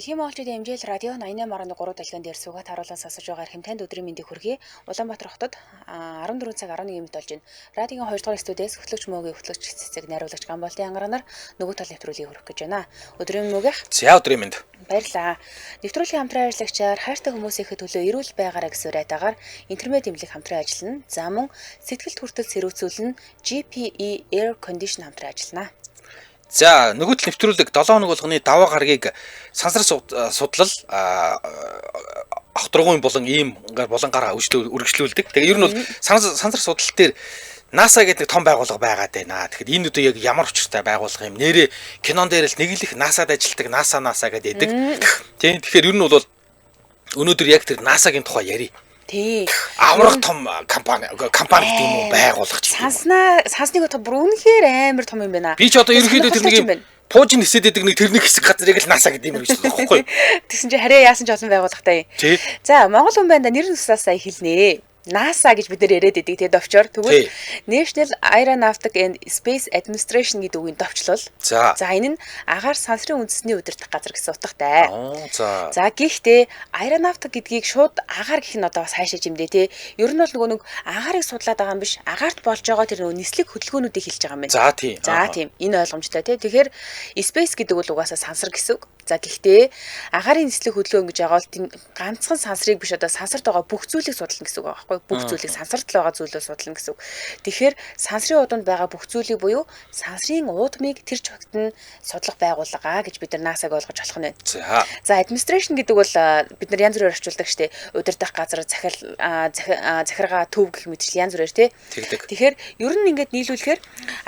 Дэлхийн монголчууд хэмжээл радио 88.3 дэлгэн дээр суугаад харуулан сонсож байгаа хэмтээнд өдрийн мэндийг хүргэе. Улаанбаатар хотод 14 цаг 11 минут болж байна. Радиогийн 2 дугаар студиэс хөтлөгч мөөгийн хөтлөгч цэцэг найруулагч Гамболтын ангаранаар нөгөө тал нэвтрүүлгийг хүргэх гэж байна. Өдрийн мөөгийнх. За өдрийн мэнд. Баярлалаа. Нэвтрүүлгийн хамтран ажиллагчаар хайртай хүмүүсийн төлөө эрүүл байгаарай гэсэн уриатаагаар интернет эмнэлэг хамтран ажиллана. За мөн сэтгэлд хүртэл сэрүүцүүлэн GPE Air Condition хамтран ажиллана. За нөгөөдөл нэвтрүүлэг 7 хоног болгоны даваа гарагийг сансар судлал ахтруугын болон ийм болон гараа үргэлжлүүлдэг. Тэгээ ер нь бол сансар судлал дээр NASA гэдэг том байгууллага байгаад байна. Тэгэхээр энэ үдэ яг ямар учиртай байгууллага юм? Нэрээ кинон дээр л нэг л их NASA-д ажилладаг NASA гэдэг. Тийм. Тэгэхээр ер нь бол өнөөдөр яг тэр NASA-гийн тухай ярий. Тий. Аврах том компани гэдэг юм уу байгуулах ч. Сансныг бодоход бүр үнэхээр амар том юм байна. Би ч одоо ерөнхийдөө тэр нэг пуужин нисээд байдаг нэг тэрний хэсэг газрыг л NASA гэдэг юм гэж байна байхгүй. Тэгсэн чинь хараа яасан ч олон байгууллагатай. За Монгол хүн байна да нэр нусаас сая хэлнэ. NASA гэж бид нэр яриад идэг тэгээд товчоор тэгвэл National Aeronautic and Space Administration гэдэг үгийн товчлол. За энэ нь агаар сансрын үндэсний удирдах газар гэсэн утгатай. За гэхдээ Aeronautic гэдгийг шууд агаар гэх нь одоо бас хайшаа жимдээ тий. Ер нь бол нөгөө нэг агаарыг судлаад байгаа юм биш. Агаарт болж байгаа тэр нөгөө нислэг хөдөлгөөнүүдийг хэлж байгаа юм байна. За тийм. Энэ ойлгомжтой тий. Тэгэхээр space гэдэг бол угаасаа сансар гэсэн үг. За гэхдээ агаарын нислэг хөдөлгөөн гэж байгаа бол ганцхан сансрыг биш одоо сансарт байгаа бүх зүйлийг судлана гэсэн үг байхгүй. Бүх зүйлийг сансарт л байгаа зүйлөө судлана гэсэн үг. Тэгэхээр сансрын удамд байгаа бүх зүйлийг буюу сансрын уудмыг тэр чигт нь судлах байгууллага гэж бид нар NASA-г ойлгож болох нь байна. За administration гэдэг бол бид нар янз бүрээр орчуулдаг штеп. Удирдах газар, захиргаа, төв гэх мэтчил янз бүрээр тий. Тэгэхээр ер нь ингээд нийлүүлэхээр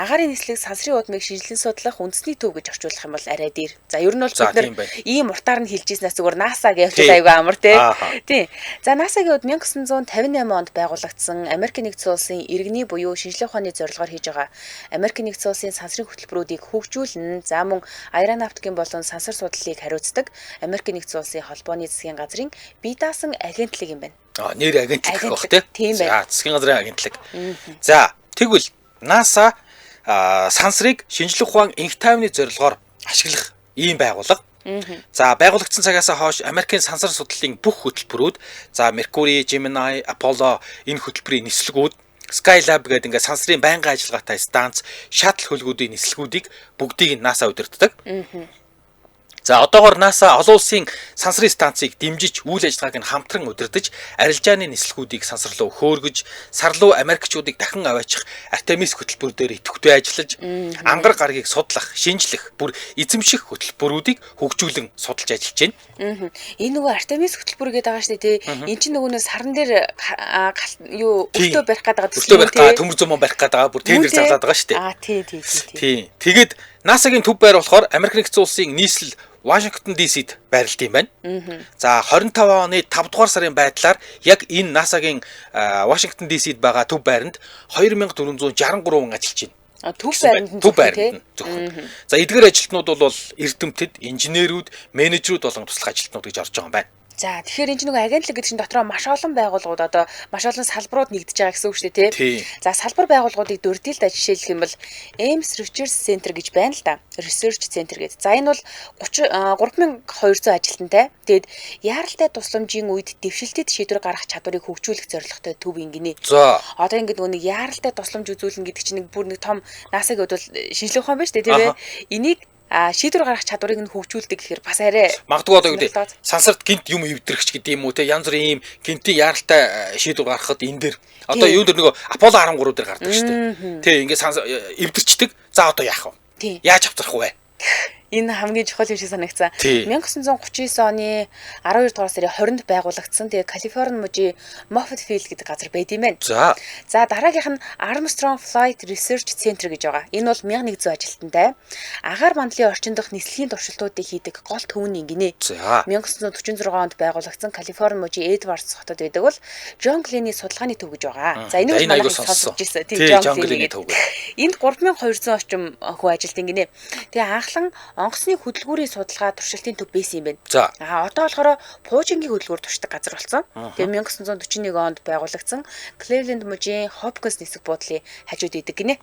агаарын нислэг сансрын уудмыг шинжилэн судлах үндэсний төв гэж орчуулах юм бол арай дээр. За ер нь бол бид нар ийм уртаар нь хэлж ийснээс зүгээр NASA гэж аягүй амар тий. Тий. За NASA-гийн хувьд 1958 онд байгуулагдсан Америкийн нэгдсэн улсын иргэний буюу шинжилгээ ухааны зорилгоор хийж байгаа Америкийн нэгдсэн улсын сансрын хөтөлбөрүүдийг хөгжүүлнэ. За мөн аэронавтикийн болон сансар судлалыг хариуцдаг Америкийн нэгдсэн улсын холбооны засгийн газрын бие даасан агентлаг юм байна. Нэр агентлаг байх тийм байна. За засгийн газрын агентлаг. За тэгвэл NASA сансрыг шинжилгээ ухаан энх тайвны зорилгоор ашиглах ийм байгууллага. За байгуулагдсан цагаас хойш Америкийн сансар судлалын бүх хөтөлбөрүүд за Mercury, Gemini, Apollo энэ хөтөлбөрийн нислэгүүд Skylab гэдэг ингээд сансрын байнгын ажиллагаатай станц, шаттл хөлгүүдийн нислэгүүдийг бүгдийг NASA удирддаг. За одоогоор NASA олон улсын сансрын станцыг дэмжиж үйл ажиллагааг нь хамтран удирдах, арилжааны нислэгүүдийг сансар руу хөөргөж, сар руу Америкчуудыг дахин аваачих Артемис хөтөлбөр дээр идэвхтэй ажиллаж, ангар гарагийг судлах, шинжлэх, бүр эзэмших хөтөлбөрүүдийг хөгжүүлэн судалж ажиллаж байна. Энэ нөгөө Артемис хөтөлбөр гэдэг байгаа шүү дээ тий. Энд чинь нөгөө саран дээр юу өлтөө барих гэдэг төмөр зөмөн барих гэдэг бүр тендер зарлаад байгаа шүү дээ. Тий. Тэгээд NASA-гийн төв байр болохоор Америк нэгдсэн улсын нийслэл Washington DC-д байрлалт юм байна. За 25 оны 5 дугаар сарын байдлаар яг энэ NASA-гийн Washington DC-д байгаа төв байранд 2463 хүн ажиллаж байна. Төв байранд зөвхөн. За эдгээр ажилтнууд бол эрдэмтэд, инженерүүд, менежерүүд болон туслах ажилтнууд гэж орж байгаа юм байна. За тэгэхээр энэ ч нэг агентлаг гэдэг чинь дотроо маш олон байгууллагууд одоо маш олон салбарууд нэгдэж байгаа гэсэн үг шүү дээ тий. За салбар байгууллагуудыг дөрдөлд жишээлх юм бол Ames Research Center гэж байна л да. Research Center гэдэг. За энэ бол 3200 ажилтнтай. Тэгэд яаралтай тусламжийн үед дэвшилтэд шийдвэр гаргах чадварыг хөгжүүлэх зорилготой төв ингэнэ. За одоо ингээд нөгөө нэг яаралтай тусламж үзүүлнэ гэдэг чинь нэг бүр нэг том NASA-гийн хувьд бол шинжилгээ ухаан байна шүү дээ тий. Энийг шийдвэр гаргах чадварыг нь хөгжүүлдэг гэхээр бас арай магадгүй одоо юу гэдэг сансарт гинт юм эвдрэгч гэдэг юм уу те янз бүрийн ийм гинтийн яаралтай шийдвэр гаргахад энэ дэр одоо юу дэр нөгөө Apollo 13 дээр гардаг шүү дээ. Тэ ингээд эвдэрчдэг. За одоо яах вэ? Яаж авчрах вэ? Энэ хамгийн чухал юм шиг санагдсан. 1939 оны 12 дугаар сарын 20-нд байгуулагдсан. Тэгээ Калифорни мужийн Moffett Field гэдэг газар байд юм байна. За дараагийнх нь Armstrong Flight Research Center гэж байгаа. Энэ бол 1100 ажилтнтай. Агаар мандлын орчин дахь нислэгийн туршилтуудыг хийдэг гол төвний гинэ. 1946 онд байгуулагдсан Калифорни мужийн Edwards хотод байдаг бол John Glenn-ийн судалгааны төв гэж байгаа. За энэ бол манай сонсож ирсэн. Тийм John Glenn-ийн төв. Энд 3200 орчим хүн ажилтан гинэ. Тэгээ анхлан онгоцны хөдөлгүүрийн судалгаа туршилтын төв байсан юм байна. Одоо болохоор пуужингийн хөдөлгүүр туршдаг газар болсон. Тэгээ 1941 онд байгуулагдсан Cleveland мужийн Hopkins нисэх буудлын хажууд идэг гинэ.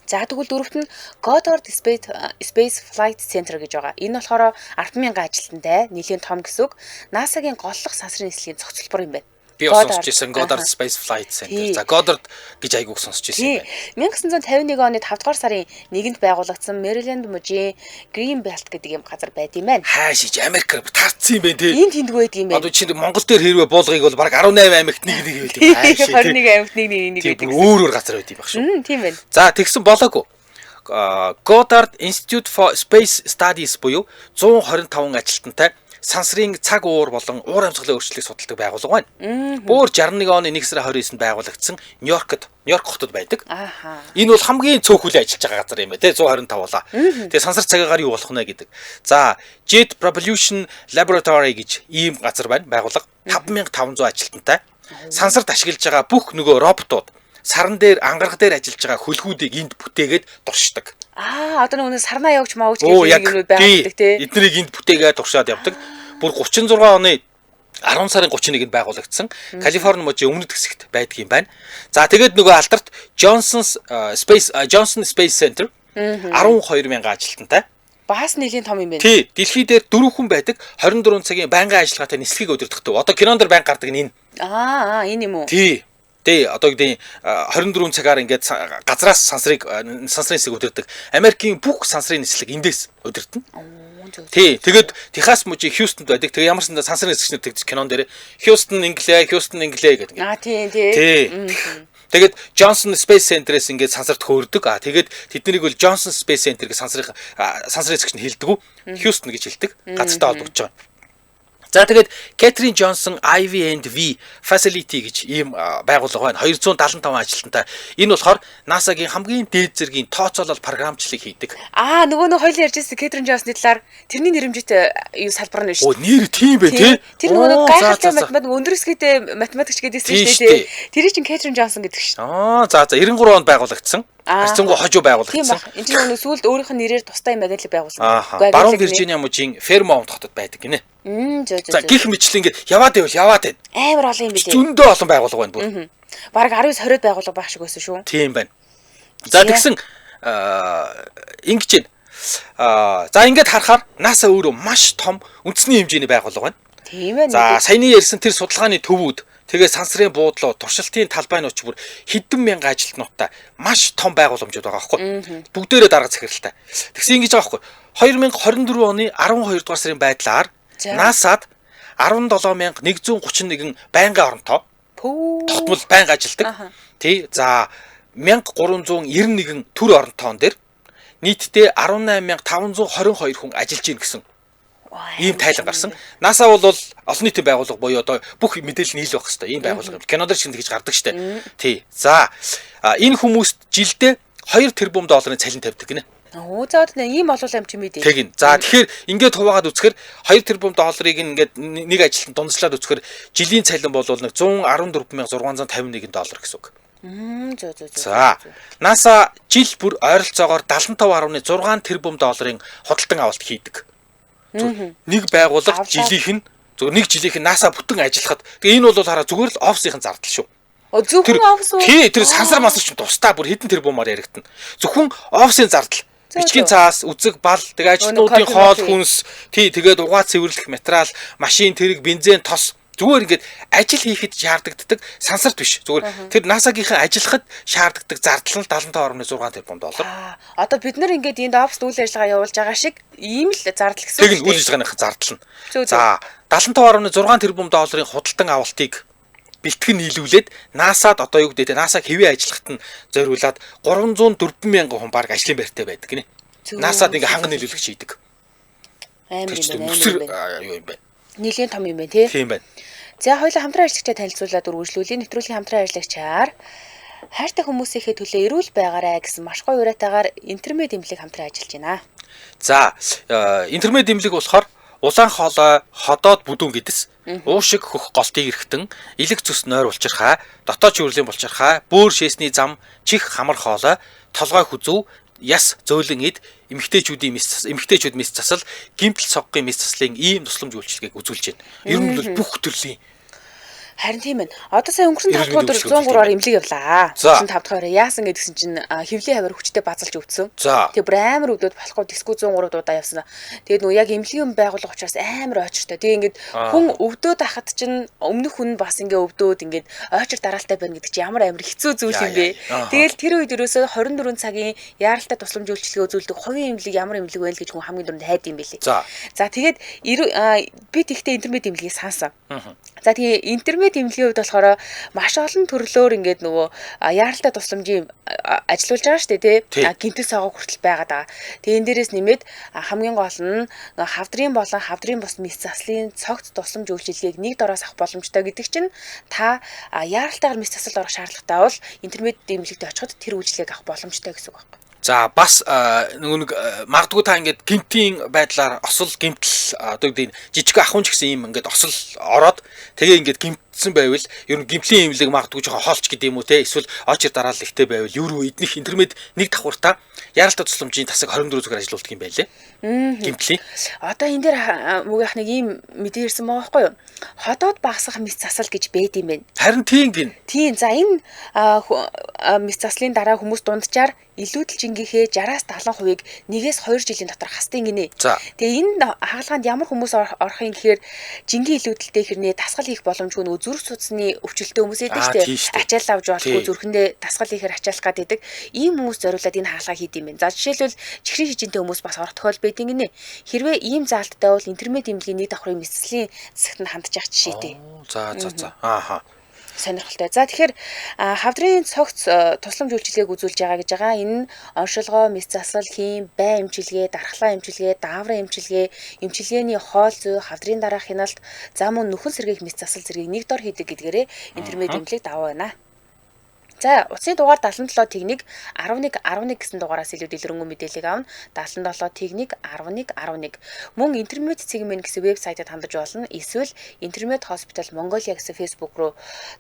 За тэгвэл дөрөвт нь Goddard Space Flight Center гэж байгаа. Энэ болохоор 10,000 ажилтнтай, нэлийн том гэсэн үг. NASA-гийн голлох сансрын нислэгийн цогцлбор юм байна. Би сонсч ирсэн Goddard Space Flight Center. За Goddard гэж айгууг сонсч ирсэн байна. 1951 оны 5 дугаар сарын 1-нд байгуулагдсан Maryland мужийн Green Belt гэдэг юм газар байд юм байна. Хаашиж Америк таарцсан юм байна те. Энд тэндгүй байд юм байна. Одоо чинь Монгол дээр хэрвээ буулгыг бол баг 18 аймагт нэг байд юм. Хаашиж 21 аймагт нэг байдаг. Өөр газар байд юм баг шүү. Тийм байна. За тэгсэн болоогүй. Goddard Institute for Space Studies буюу 125 ажилтнтай сансрын цаг уур болон уур амьсгалын өөрчлөлийг судалдаг байгууллага байна. Бүр 61 оны 1 сарын 29-нд байгуулагдсан Нью-Йорк хотод байдаг. Энэ бол хамгийн цөөхөлийн ажиллаж байгаа газар юм байна те 125 болоо. Тэгээ сансар цагаагаар юу болох нэ гэдэг. За Jet Propulsion Laboratory гэж ийм газар байна байгууллага 5500 ажилтнтай. Сансарт ашиглаж байгаа бүх нөгөө роботууд саран дээр ангараг дээр ажиллаж байгаа хөлгүүдийг энд бүтээгээд дуршдаг. Одоо нөгөө сарнаа явж маавч гэх юмнууд байгуулдаг те. Эднийг энд бүтээгээд туршаад явдаг. Бүр 36 оны 10 сарын 31-нд байгуулагдсан Калифорни мужийн өмнөд хэсэгт байдаг юм байна. За тэгээд нөгөө алдарт Johnson Space Center 12,000 ажилтнтай. Бас нэлийн том юм байна. Тий, дэлхий дээр 4 хүн байдаг 24 цагийн байнгын ажиллагаатай нислэгийг удирдахдаг. Одоо кинонд дэр байнг гардаг нь энэ. Энэ юм уу? Тий. Тэ одоо гэдэг 24 цагаар ингээд газраас сансрын хэсэг удирддаг. Америкийн бүх сансрын нислэг эндээс удирдана. Тий, тэгээд Техас мужийн Хьюстонд байдаг. Тэгээ ямар санда сансрын хэсэгчнэр тэгж кинон дээр Хьюстон инглээ гэдэг. Тий. Тэгээд Johnson Space Center-ээс ингээд сансарт хөөрдөг. Тэгээд тэднийг бол Johnson Space Center гэж сансрын хэсэгч нь хэлдэг үү? Хьюстон гэж хэлдэг. Газартай холбогдож байгаа. За тэгээд Catherine Johnson IV&V Facility гэж ийм байгууллага байна. 275 ажилтнтай. Энэ болохоор NASA-гийн хамгийн дээд зэргийн тооцоолол програмчлалыг хийдэг. Нөгөө нэг хоёул ярьж байсан Catherine Johnson-ны талаар тэрний нэрэмжтэй юу салбар нь шүү дээ. Нэр тийм бай тээ. Тэр нөгөө гайхалтай математик өндөр хэсгээтэй математикч гэдээсэн шүү дээ. Тэр чинь Catherine Johnson гэдэг шүү. За 93 онд байгуулагдсан. Харцангуй хожуу байгуулагдсан. Энэ чинь нөгөө сүүлд өөрийнх нь нэрээр тустай юм байна л байгуулсан. Баруун Виржиниа мужийн Fairmount хотод байдаг гинэ. За гих мэтлээ ингээд яваад байна. Амар олон юм билээ. Зөндөө олон байгууллага байна бүр. Бараг 19-20 байгууллага байх шиг байсан шүү. Тийм байна. За тэгсэн ингэж байна. За ингээд харахаар NASA өөрөө маш том үндэсний хэмжээний байгууллага байна. Тийм байна. За саяны ярьсан тэр судалгааны төвүүд тэгээ сансрын буудлууд, туршилтын талбайнууд ч бүр хэдэн мянган ажилтнуудтай маш том байгууламжууд байгаа байхгүй. Бүгдээрээ дарга захиралтай. Тэгсэн ингэж байгаа байхгүй. 2024 оны 12 дугаар сарын байдлаар NASA-д 17,131 байнгын оронтой тогтмол байнга ажилдаг. Тий. За 1391 төр оронтоон дээр нийтдээ 18,522 хүн ажиллаж ийн гэсэн ийм тайлан гарсан. NASA бол олон нийтийн байгууллага буюу одоо бүх мэдээлэл нийлэх байх хэвээр ийм байгууллага юм. Кинодэр чинь тэгж гардаг штэ. Тий. За энэ хүмүүст жилдээ 2 тэрбум долларын цалин тавьдаг гинэ. Заад ийм олол юм чи мэдээ. Тэгин. За тэгэхээр ингээд хуваагаад үзэхээр 2 тэрбум долларыг ингээд нэг ажилтнанд дундслаад үзэхээр жилийн цалин бол нэг 114,651 доллар гэсэн үг. За NASA жил бүр ойролцоогоор 75.6 тэрбум долларын худалдан авалт хийдэг. Нэг байгууллага жилийнх нь нэг жилийнх нь NASA бүтэн ажиллахад тэгээ энэ бол хараа зүгээр л офсийн зардал шүү. Зөвхөн офс уу? Тий, тэр сансар масч тусдаа бүр хэдэн тэрбумаар яригдана. Зөвхөн офсийн зардал. Бичгийн цаас, үзэг, бал, тэгээ ажилтнуудын хоол хүнс, тий, тэгээд угаа цэвэрлэх материал, машин, тэрэг, бензин, тос зүгээр ингээд ажил хийхэд шаарддаг сансарт биш. Зүгээр тэр NASA-гийнхэн ажиллахад шаарддаг зардал нь 72.6 тэрбум доллар. Одоо бид нар ингээд энд офс үйл ажиллагаа явуулж байгаа шиг ийм л зардал гэсэн үг. Тэг нь үйл ажиллагааных зардал нь. За 75.6 тэрбум долларын худалдан авалтыг бэлтгэн нийлүүлээд NASA-д одоо юу гэдэг NASA-г хэвээ ажиллахад нь зориулаад 304,000 хүн баг ажлын байртай байдаг гинэ. NASA-д ингээ ханган нийлүүлэгч хийдэг. Амар юу юм бэ? Нилийн том юм байна тий. Тийм байна. За хоёулаа хамтран ажиллагчаа танилцуулаад үргэлжлүүлээ. Нэвтрүүлгийн хамтран ажиллагчаар хайртай хүмүүсийнхээ төлөө эрүүл байгаарай гэсэн маш гоё уриатаагаар интермед эмнэлэг хамтран ажиллаж байна. За интермед эмнэлэг болохоор улаан хоолой, ходоод бүдүүн гэдэс, уушиг хөх голтыг эргэтэн, илэг цус нойр булчирхай, дотоод чүрлийн булчирхай, бөөр шээсний зам, чих хамар хоолой, толгой хүзүү, яс зөөлөн эд, эмэгтэйчүүд мис засал, гимтэл цоггийн мис заслын ийм тусламж үйлчилгээг үзүүлж байна. Ер нь бол бүх төрлийн Харин тийм ээ. Одоо сая өнгөрсөн 5 дахь өдөр 103-аар эмнэлэг явлаа. 5 дахь өдөр яасан гэдгсэн чинь хөвлийн хавар хүчтэй базалж өвдсөн. Тэгээ бүр амар өвдөд болохгүй диско 103 удаа явсан. Тэгээд нөгөө яг эмнэлгийн байгууллага учраас амар ойчртой. Тэгээ ингээд хүн өвдөөд ахад чинь өмнөх хүн бас ингээд өвдөөд ингээд ойчр дараалтай байна гэдэг чинь ямар амар хэцүү зүйл юм бэ. Тэгэл тэр үед ерөөсөө 24 цагийн яаралтай тусламж үйлчилгээ үзүүлдэг хувийн эмнэлэг ямар эмнэлэг вэ гэж хүн хамгийн дөрөнд хайд юм бэлээ. За тэгээд би тэгтээ интернет эмнэлгийг сансан. За тэгээ интернет эмнэлгийн хувьд болохоор маш олон төрлөөр ингээд нөгөө яаралтай тусламжийн ажиллаулж байгаа шүү дээ тий. Гинтэл сагаа хүртэл байгаад байгаа. Тэгээ энэ дээрээс нэмээд хамгийн гол нь хавдрын болон хавдрын бус мэс заслын цогц тусламж үйлчилгээг нэг дороос авах боломжтой гэдэг чинь та яаралтайгаар мэс засалд орох шаардлагатай бол интернет эмнэлэгт очиход тэр үйлчилгээг авах боломжтой гэсэн үг байна. За бас нэг магадгүй та ингээд гимтийн байдлаар осол гимтэл одоо гэдэг жижиг ахуйч гэсэн юм ингээд осол ороод тэгээ ингээд гимтсэн байвал ер нь гимтлийн эмнэлэг магадгүй жоохон хоолч гэдэг юм уу те эсвэл очир дараал ихтэй байвал юу эднийх интернет нэг давхуртаа яаралтай тусламжийн тасаг 24 цагаар ажиллаулдаг юм байлээ. Гимтлийн. Одоо энэ дээр мөгийнх нэг ийм мэдээ ирсэн байгаа байхгүй юу? Ходоод багасгах мэс засал гэж байд юм байна. Харин тийм гин. Тийм. За энэ мэс заслын дараа хүмүүс дунджаар илүүдэл жингийнхээ 60-70%-ийг 1-2 жилийн дотор хастын гинэ. Тэгээ энэ хаалганд ямар хүмүүс орохын гэхээр жингийн илүүдэлтэй хэрнээ дасгал хийх боломжгүй нөгөө зүрх судасны өвчлөлтөө хүмүүс эдэг штэ. Ачаал авч болохгүй зүрхэндээ дасгал хийхээр ачаалах гэдэг ийм хүмүүс зориулаад энэ хаалгаа хийд юм байна. За жишээлбэл чихрийн шижинтэй хүмүүс бас орох тохиол байдгийн гинэ. Хэрвээ ийм заалттай бол интернет эмнэлгийн нэг давхрын мэсцлийн засагт нь хандж явах жишээтэй. За. Ааха. Сонирхолтой. За тэгэхээр хавдрын цогц тусламж үйлчилгээг үзүүлж байгаа гэж байгаа. Энэ нь оншилгоо, мэс засал, хийм, бай эмчилгээ, дархлаа эмчилгээ, дааврын эмчилгээ, эмчилгээний хоол зүй, хавдрын дараах хяналт, за мөн нүхэн сэргээх мэс засал зэргийг нэг дор хийдэг гэдгээрээ интернет эмнэлэг даваа байна. За утасны дугаар 77 техник 11 гэсэн дугаараас илүү дэлгэрэнгүй мэдээлэл авна. 77 техник 11 мөн интернет цэгмэн гэсэн вебсайтад хандаж болно. Эсвэл интернет хоспитал Монголиа гэсэн фэйсбүүк рүү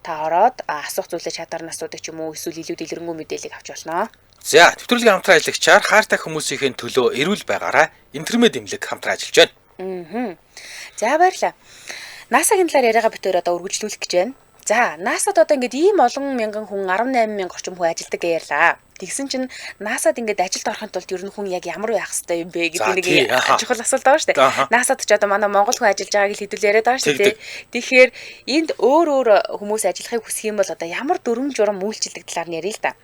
та ороод асуух зүйлээ чадварна асуудаг ч юм уу эсвэл илүү дэлгэрэнгүй мэдээллийг авч болно. За нэвтрүүлгийн хамтран ажиллагчаар хаартай хүмүүсийн төлөө эрүүл байгаараа интернет эмнэлэг хамтран ажиллаж байна. За баярлалаа. NASA-гийн талаар яриагаа битээр одоо үргэлжлүүлэх гэж байна. За, NASA-д одоо ингээд ийм олон мянган хүн 18,000 орчим хүн ажилладаг гэж ярьлаа. Тэгсэн чинь NASA-д ингээд ажилд орохын тулд ер нь хүн яг ямар байх хэвээр юм бэ гэдэг нэг чухал асуулт байгаа шүү дээ. NASA-д ч одоо манай Монгол хүн ажиллаж байгааг л хэдүүл яриад байгаа шүү дээ. Тэгэхээр энд өөр хүмүүс ажиллахыг хүсэх юм бол одоо ямар дүрм журам үйлчлдэг талаар нь ярил л да.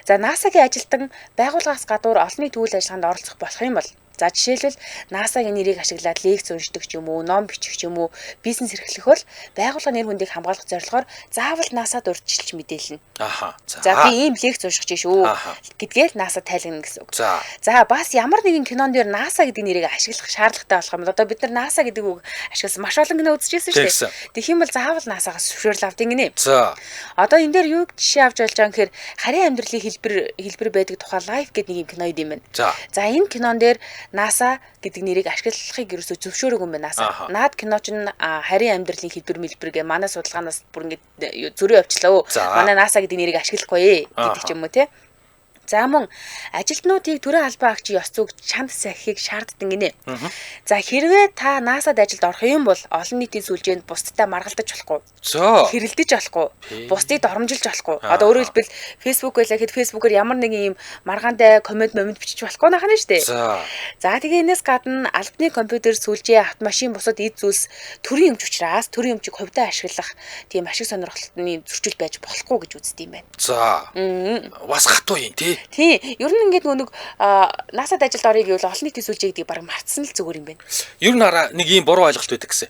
За, NASA-гийн ажилтан байгууллагаас гадуур олонний төвөл ажиллагаанд оролцох болох юм бол за жишээлбэл NASA-гийн нэрийг ашиглаад лекц уншдаг ч юм уу, ном бичих ч юм уу, бизнес эрхлэх бол байгууллага нэр хүндийг хамгаалах зорилгоор заавал NASA-д урьдчилж мэдээлнэ. За би ийм лекц уншиж шүү гэдгээл NASA тайлгна гэсэн үг. За бас ямар нэгэн кинон дээр NASA гэдэг нэрийг ашиглах шаардлагатай болох юм бол одоо бид нар NASA гэдэг үг ашигласан маш олон кино үзчихсэн шүү дээ. Тэгэх юм бол заавал NASA-гаас зөвшөөрөл авдаг гинэ. Одоо энэ дээр юу жишээ авч болж байгаа гэхээр харийн амьдралын хэлбэр байдаг тухай Life гэдэг нэг кино юм байна. За энэ кинон дээр NASA гэдэг нэрийг ашиглахыг ерөөсөө зөвшөөрөөгүй юм байна NASA. Наад кино ч харийн амьдралын хэлбэр гэ манай судалгаанаас бүр ингээд зөрөө явчлаа. Манай NASA гэдэг нэрийг ашиглахгүй гэдэг ч юм уу те. За мөн ажилтнуудыг төрийн албан агчийн ёс зүйг чанд сахихыг шаарддаг гинэ. За хэрвээ та NASA-д ажилд орох юм бол олон нийтийн сүлжээнд бусдтай маргалдаж болохгүй. Хэрэлдэж болохгүй. Бусдыг доромжилж болохгүй. Одоо өөрөөр хэлбэл Facebook байлаа гэхэд Facebook-оор ямар нэгэн юм маргаантай комент бичиж болохгүй нахана шүү дээ. За тэгээ энэс гадна албаны компьютер, сүлжээ, автомашин бусад эд зүйлс төрийн өмч учраас төрийн өмчийг хувьдаа ашиглах тийм ашиг сонирхолтны зөрчил байж болохгүй гэж үздэг юм байна. За. Бас хатуу юм тий. Тий, ер нь ингээд нэг NASA-д ажилд орё гэвэл олон нийтийн сүлжээ гэдгийг бараг мартсан л зүгээр юм байна. Ер нь хараа нэг ийм буруу ойлголт байдаг гэсэн.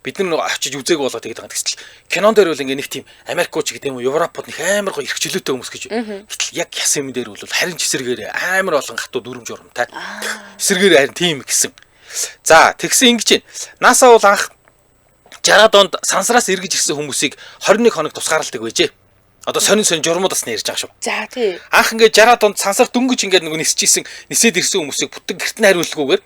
Бид нар очиж үзээг болоод тэгээд байгаа гэсэн чинь кинон дээр бол ингээд нэг тийм Америкч гэдэг юм уу, Европод нэг амар гоё эрхчлөөтэй хүмүүс гэж. Гэтэл яг яс юм дээр бол харин ч эсэргээр амар олон хатуу дүрмж урамтай. Эсэргээр харин тийм гэсэн. За, тэгсэн ингэж байна. NASA бол анх 60-аад онд сансраас эргэж ирсэн хүмүүсийг 21 хоног тусгаарладаг байжээ. Одоо сонин журмууд бас нэрж байгаа шүү. За тий. Анх ингээд 60-аад онд сансар дөнгөж ингээд нэг нисээд ирсэн хүмүүсийг бүтэн гэрт нь хариулахгүйгээр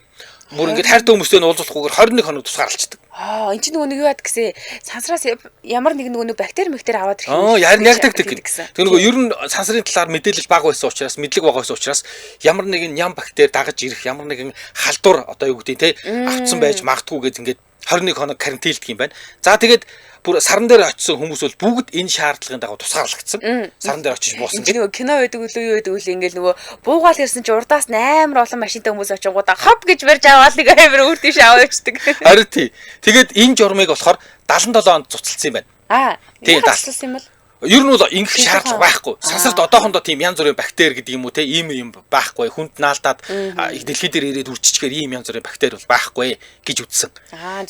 бүр ингээд хайртай хүмүүстэй нь уулзахгүйгээр 21 хоног тусгаарлцдаг. Энд чинь нөгөө юу яад гэсэн сансраас ямар нэг нөгөө бактери аваад ирэх юм. Яг тэгдэг гэсэн. Тэр нөгөө ер нь сансрын талаар мэдээлэл бага байсан учраас, мэдлэг бага байсан учраас ямар нэгэн ням бактери дагаж ирэх, ямар нэгэн халдвар одоо юу гэдэг те автсан байж магадгүй гэж ингээд 21 хоног карантинлдэг юм байна. За тэгээд бүр саран дээр очисон хүмүүс бол бүгд энэ шаардлагын дагуу тусгаарлагдсан. Саран дээр очиж буусан гэдэг. Нөгөө кино байдаг үлээ юу байдаг үлээ ингээл нөгөө буугаал ирсэн чи урдаас амар олон машинтай хүмүүс очингуудаа хоп гэж барьж аваад нэг амар өөр тийш аваа явчихдаг. Харин тий. Тэгээд энэ журмыг болохоор 77 онд цуцлсан юм байна. Тийм цуцлсан юм бол ер нь бол ингэх шаардлага байхгүй. Сансарт одоохондоо тийм янз бүрийн бактери гэдэг юм уу те ийм юм байхгүй. Хүнд наалдаад дэлхий дээр ирээд үрчичгээр ийм янз бүрийн бактери бол байхгүй гэж үзсэн.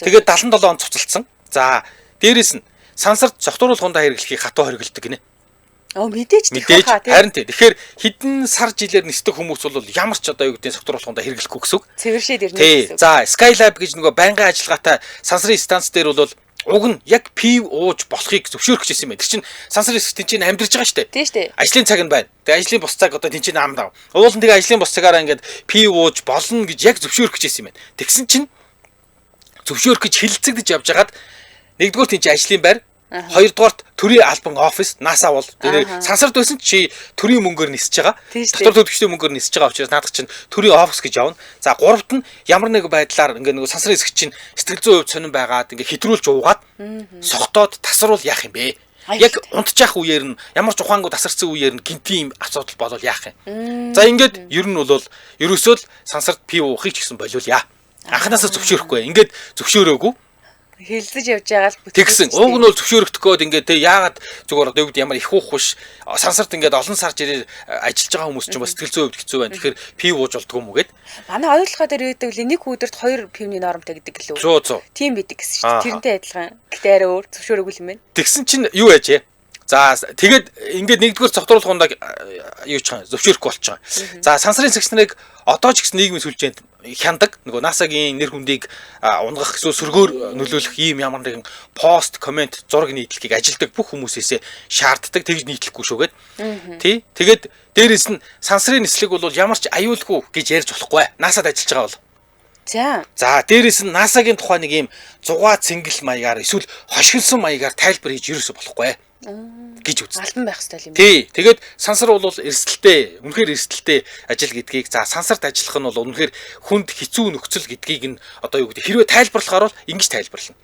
Тэгээд 77 онд цуцлсан. За дээрэс нь сансарт цогтруулахундаа хэрэглэхийг хатуу хориглодог гинэ. Мэдээж харин тий. Тэгэхээр хэдэн сар жилээр нисдэг хүмүүс бол ямар ч одоо юу гэдэг цогтруулахундаа хэрэглэхгүй гэсэн үг. Цэвэршээд ирнэ гэсэн үг. За Skylab гэж нөгөө байнгын ажиллагаатай сансрын станц дээр бол уг нь яг пив ууж болохыг зөвшөөрөх гэсэн юм байна. Тэр чинь сансар хэсэгт чинь амьдарч байгаа шүү дээ. Тийм шүү дээ. Ажлын цаг нь байна. Тэгээ ажлын бус цаг одоо тэн чинь ам дав. Уулын тэгээ ажлын бус цагаараа ингээд пив ууж болно гэж яг зөвшөөрөх гэсэн юм байна. Тэгсэн чинь зөвшөөрөх гэж хилцэгдэж явж хагаад нэгдүгээр тэн чинь ажлын байр, хоёрдугаарт төрийн албан офис NASA бол тэр сансарт байсан чи төрийн мөнгөөр нисэж байгаа. Дотор төлөвчдийн мөнгөөр нисэж байгаа учраас наадах чинь төрийн офис гэж явна. За гуравт нь ямар нэг байдлаар ингээ нэг сансрын хэсэг чинь сэтгэл зүйн хувьд сонирн байгаад ингээ хэтрүүлж уугаад согтоод тасруул яах юм бэ? Яг унтчих үеэр нь ямар ч ухаангүй тасарсан үеэр нь гинтийн асуудал болол яах юм. За ингээд ер нь бол ерөөсөө л сансарт пив уухыг ч гэсэн болиулъя. Анханасаа зөвшөөрөхгүй. Ингээд зөвшөөрөөгүй. Хилцэж явж байгаа л тэгсэн. Уг нь бол зөвшөөрөгдөх гээд ингээд те яагаад зүгээр одоо юу гэдэг ямар их уух биш. Сансарт ингээд олон сар жирээр ажиллаж байгаа хүмүүс ч бас сэтгэл зүйн хувьд хэцүү байна. Тэгэхээр пив ууж болдгоо юм уу гэд. Манай ойлгохоо дээр байдаг л нэг өдөрт 2 пивний нормтой гэдэг лөө. 100. Тийм бидэг гэсэн чинь тэрнтэй адилхан. Гэтэ арай өөр зөвшөөрөөгүй юм байна. Тэгсэн чинь юу яажээ? За тэгээд ингээд нэгдүгээр цогтруулахундаа юу ч хаан зөвшөөрөхгүй болчихоо. За сансрын сэгч нарыг одоо ч гэсэн нийгмийн сүлжээнд хяндаг нөгөө NASA-гийн нэр хүндийг унгах эсвэл сөргөөр нөлөөлөх ийм ямар нэгэн пост, комент, зураг нийтлэхийг ажилдаг бүх хүмүүсээсээ шаарддаг тэгж нийтлэхгүй шүүгээд. Тий. Тэгээд дээрэс нь сансрын нислэг бол ямар ч аюулгүй гэж ярьж болохгүй. NASA-д ажиллаж байгаа бол. За дээрэс нь NASA-гийн тухай нэг ийм зугаа цэнгэл маягаар эсвэл хошигнсон маягаар тайлбар хийж ерөөсө болохгүй гэж үзсэн. Албан байх хэрэгтэй юм. Тий. Тэгээд сансар бол эрсдэлтэй, үнэхээр эрсдэлтэй ажил гэдгийг за сансарт ажиллах нь бол үнэхээр хүнд хэцүү нөхцөл гэдгийг нь одоо юу гэдэг хэрвээ тайлбарлахаар бол ингэж тайлбарлана.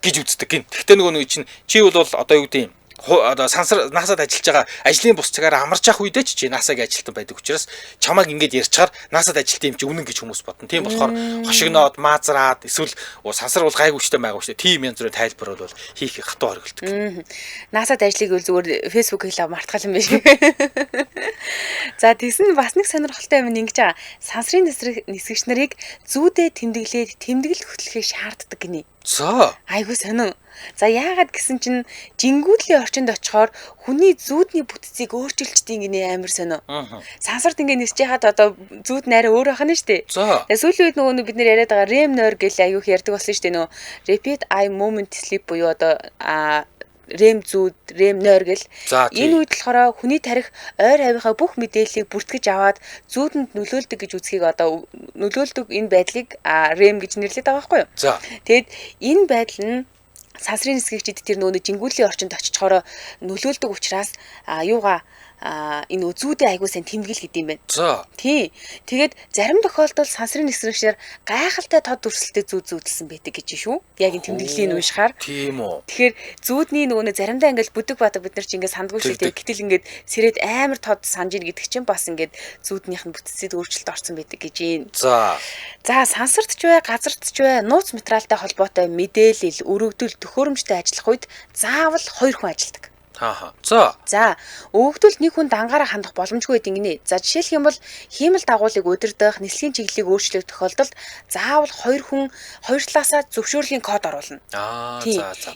гэж үздэг гин. Гэхдээ нөгөө нэг чинь чи бол одоо юу гэдэг юм одоо сансар NASA-д ажиллаж байгаа ажлын бус цагаараа амарч явах үедээ чи NASA-гийн ажилтан байдаг учраас чамайг ингэж ярьчаар NASA-д ажилтан юм чи үнэн гэж хүмүүс бодно. Тийм болохоор хошигноод, маазраад эсвэл сансар бол гайгүйчтэй байгаагүй шүү. Тийм янз бүрийн тайлбар бол хийх хатуу хоригддаг. NASA-д ажлыг бол зүгээр Facebook-ийг л мартгал юм биш. За тэгсэн бас нэг сонирхолтой юм ингэж байгаа. Сансрын нисгэгч нарыг зүүдээ тэмдэглээд тэмдэглэл хөтлөхийг шаарддаг гинэ. За. Айгуу сонин. За яагаад гэсэн чинь жингүүдлийн орчинд очихоор хүний зүүдний бүтцийг өөрчилждэг гинэ амар сонио. Сансарт ингэ нисэж яхад одоо зүүд найраа өөр байх нь шүү дээ. Тэгээ сүүлийн үед нөгөө бид нэр яриад байгаа REM нойр гэл аюух ярьдаг болсон шүү дээ нөгөө Rapid Eye Movement Sleep буюу одоо REM зүүд, REM нойр гэл. Энэ үед болохоор хүний тарих ойр авийнхаа бүх мэдээллийг бүртгэж аваад зүүдэнд нөлөөлдөг гэж үзхийг одоо нөлөөлдөг энэ байдлыг REM гэж нэрлэдэг байгаа байхгүй юу? За. Тэгэд энэ байдал нь сансрын нисгэгчид тэр нөгөө жингүүлийн орчинд очичхороо нөлөөлдөг учраас юугаа энэ зүүдээ айгуу сайн тэмдэглэл гэдэг юм байна. За. Тий. Тэгээд зарим тохиолдолд сансрын нисгэгчээр гайхалтай тод дүрслэлтэй зүүд зүүдэлсэн байдаг гэж шүү. Яг энэ тэмдэглэлийн уушгаар. Тийм үү. Тэгэхээр зүүдний нөгөө заримдаа ингээл бүдэг бадаг бид нар чи ингээд сандгүй шүү дээ. Гэтэл ингээд сэрээд амар тод санаж ийн гэдэг чинь бас ингээд зүүднийх нь бүтцэд өөрчлөлт орсон байдаг гэж юм. За. За сансарт ч бай, газарт ч бай нууц материалтай холбоотой мэдээлэл, өргөдөл, төхөөрөмжтэй ажиллах үед заавал 2 хүн ажилладаг. За өгөгдөл нэг хүнд ангаараа хандах боломжгүй гэдэг гинэ. За жишээлх юм бол хиймэл дагуулыг удирдах, нислэгийн чиглэлийг өөрчлөх тохиолдолд заавал 2 хүн хоёр талаасаа зөвшөөрлийн код оруулна. За.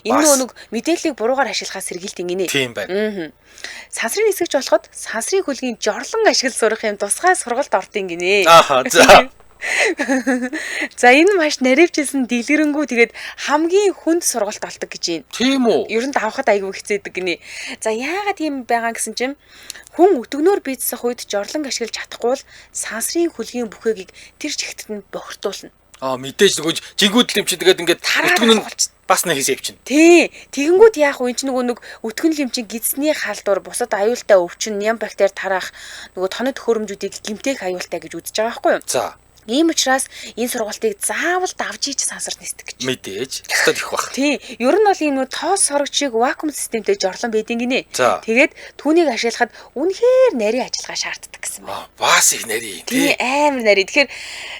Энэ нэг мэдээллийг буруугаар ашиглахаас сэргийлдэг гинэ. Тийм байна. Сансрын нисгэж болоход сансрын хөлгийн жорлон ашигла сурах юм тусгай сургалт ордын гинэ. За. За энэ маш наривчилсан дэлгэрэнгүй тэгээд хамгийн хүнд сургалт болдог гэж байна. Тийм үү? Ер нь давхад айгүй хэцээдэг гинэ. За яагаад тийм байгаа гэсэн чинь хүн өтгөнөөр бийцсах үед жорлон ашиглаж чадахгүй бол сансрын хөлгийн бүхээгийг тэр чигтд нь бохирдуулна. Мэдээж нөгөө жингүүд лимч тэгээд ингээд өтгөн нь бас нэг хэсэг явчихна. Тий. Тэгэнгүүт яах вэ? Энд чинь нөгөө өтгөн лимчин гидсний халдвар, бусад аюултай өвчин, ням бактери тараах, нөгөө тоног төхөөрөмжүүдийг гэмтэх аюултай гэж үзэж байгаа байхгүй юу? За. Ийм учраас энэ сургалтыг заавал давж ийж сансарт нисдэг гэж. Мэдээж. Өстөд их баг. Тий. Ер нь бол ийм тоос сорогчийг вакуум системтэй жорлон байдин гинэ. Тэгээд түүнийг ашиглахад үнэхээр нарийн ажиллагаа шаарддаг гэсэн байна. Бас их нарийн тий. Амар нарийн. Тэгэхээр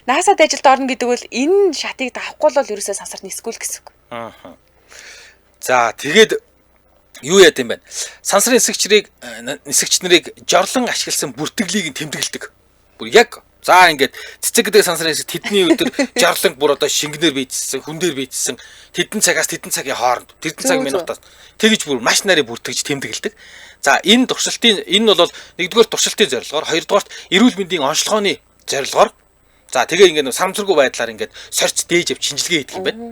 NASA-д ажилд орно гэдэг бол энэ шатыг давахгүй бол ерөөсөө сансарт нисгүй л гэсэн үг. За тэгээд юу яд юм бэ? Сансрын нисгч нарыг жорлон ашигласан бүртгэлийг нь тэмдэглэдэг. Бүр яг за ингээд цэцэг гэдэг сансрын нисгч тэдний өдөр жорлон бүр одоо шингэнээр бийцсэн, хүндээр бийцсэн тэдэн цагаас тэдэн цагийн хооронд тэдэн цаг минутаас тэгж бүр маш нарийн бүртгэж тэмдэглэдэг. За энэ бол нэгдүгээр туршилтын зорилгоор, хоёрдугаарт эрүүл мэндийн онцлогооны зорилгоор за тэгээ ингээд самсаргүй байдлаар ингээд сорьц дээж авч шинжилгээ хийдэг юм байна.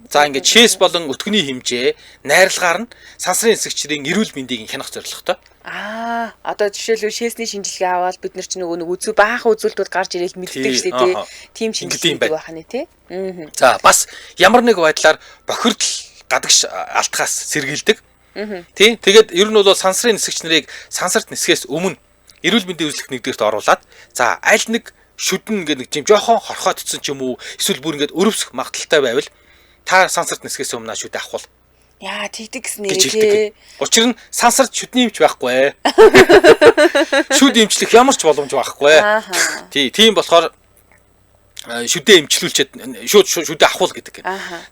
За ингээд чэс болон өтгөний хэмжээ, найрлагаар нь сансрын нисгчдийн эрүүл мэндийг хянах зорилготой. Одоо жишээлбэл шээсний шинжилгээ аваад бид нар ч нөгөө баахан үзүүлэлтүүд гарч ирээл мэддэг шүү дээ, тийм шинжилгээ хийдэг байх нь тий. За бас ямар нэг байдлаар бохирдол гадагш алтхаас сэргийлдэг. Тий. Тэгээд ер нь бол сансрын нисгч нарыг сансарт нисгээс өмнө эрүүл мэндийн үзлэгт нэгдүгээрт оруулаад за аль нэг шүдэн ингээд нэг юм жоохон хорхоотцсон ч юм уу эсвэл бүр ингээд өрөвсөх магадaltaй байвал та сансарт нисгээс өмнө шүдэ авах бол яа тэгдэг гэсэн нэрээ. Учир нь сансарт шүдний эмч байхгүй. Шүд эмчлэх ямар ч боломж байхгүй. Тийм болохоор шүдээ эмчлүүлчихэд шүдээ авах гэдэг.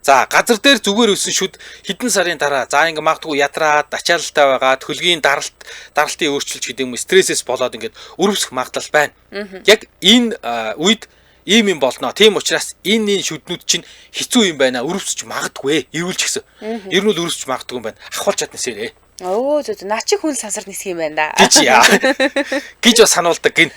За газар дээр зүгээр өссөн шүд хэдэн сарын дараа за ингээ магадгүй ядраад ачаалттай байгаад хөлгийн даралтын өөрчлөлт гэдэг юм стрессээс болоод ингээд өрөвсөх магадлал байна. Яг энэ үед ийм юм болно. Тийм учраас энэ шүднүүд чинь хэцүү юм байна. Өрөвсөж магадгүй. Эрүүлж гисэн. Ер нь бол өрөвсөж магадгүй юм байна. Ахвалж чаднасээрээ. Наа чи хүн сансарт нисэх юм байна да. Гэж бас сануулдаг гин.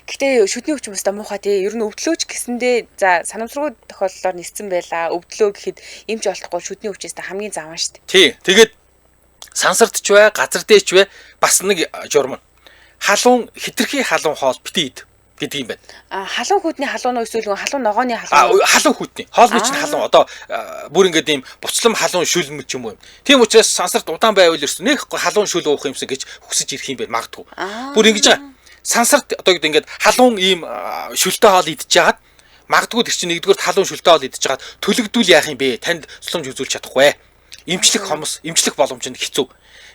Гэтэ шүдний өвчин баста муухай тий. Ер нь өвдлөөч гэсэндээ за санамсаргүй тохиолдолоор ниссэн байла. Өвдлөө гэхэд эмч олдохгүй шүдний өвчнөөс хамгийн заван шүү дээ. Тий. Тэгээд сансартч бай, газар дээч бай бас нэг журам. Хитрхи халуун хоол битээ гэдэг юм байна. Халуун хүйтний халуун уу эсвэл халуун ногооны халуун? Халуун хүйтний. Хоолны чинь халуун. Одоо бүр ингээд ийм буцлам халуун шүл мэт юм уу. Тийм учраас сансарт удаан байвал ерөөс нэг халуун шүл уух юмсан гэж хүсэж ирэх юм байна магадгүй. Бүр ингэж сансарт одоо ингээд халуун ийм шүлтэй хоол идчихэж хагаад магадгүй тэр чинь нэгдүгээр халуун шүлтэй хоол идчихэж хагаад төлөгдүүл яах юм бэ? Танд тусламж үзүүлж чадахгүй. Эмчлэх боломж нь хэцүү.